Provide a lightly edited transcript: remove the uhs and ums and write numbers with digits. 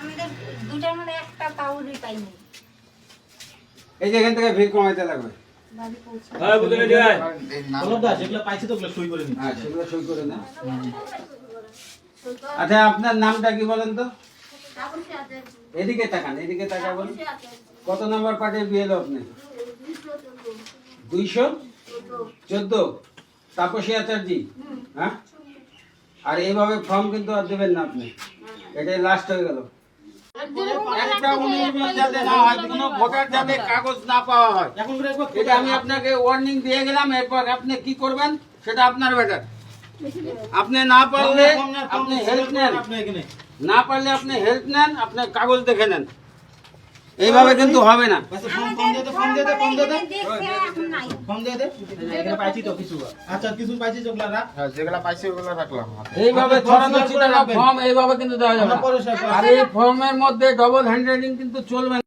আমাদের দুটার মধ্যে একটা কাউরি পাইনি। এই যে এখান থেকে ভিড় কমাইতে লাগবে। বাড়ি পৌঁছে হ্যাঁ বুঝে রেডি হয় যেগুলো পাইছি তো ওগুলো সই করে নিন। হ্যাঁ সেগুলো সই করে না। আচ্ছা আপনার নামটা কি বলেন তো? এদিকে তাকান, এদিকে তাকা বলুন। কত নাম্বার পার্টির বিএলও আপনি? 214 তাপসী আচার্যি। হ্যাঁ, আর এইভাবে ফর্ম কিন্তু আর দেবেন না আপনি, এটাই লাস্ট হয়ে গেল। একটা অনুমোদন যাতে না হয়, কোনো ভোটার যাতে কাগজ না পাওয়া হয়, এটা আমি আপনাকে ওয়ার্নিং দিয়ে গেলাম। এরপর আপনি কি করবেন সেটা আপনার ব্যাপার। আপনি না পারলে আপনি হেল্প নেন, না পারলে আপনি হেল্প নেন, আপনার কাগজ দেখে নেন। এইভাবে কিন্তু হবে না। আচ্ছা কিছু পাইছি যেগুলো রাখ। যেগুলা পাইছি ওগুলো রাখলাম। এইভাবে ছড়ানো ছিটানো ফর্ম এইভাবে কিন্তু দেওয়া যাবে না। আর এই ফর্মের মধ্যে ডবল হ্যান্ড রাইটিং কিন্তু চলবে না।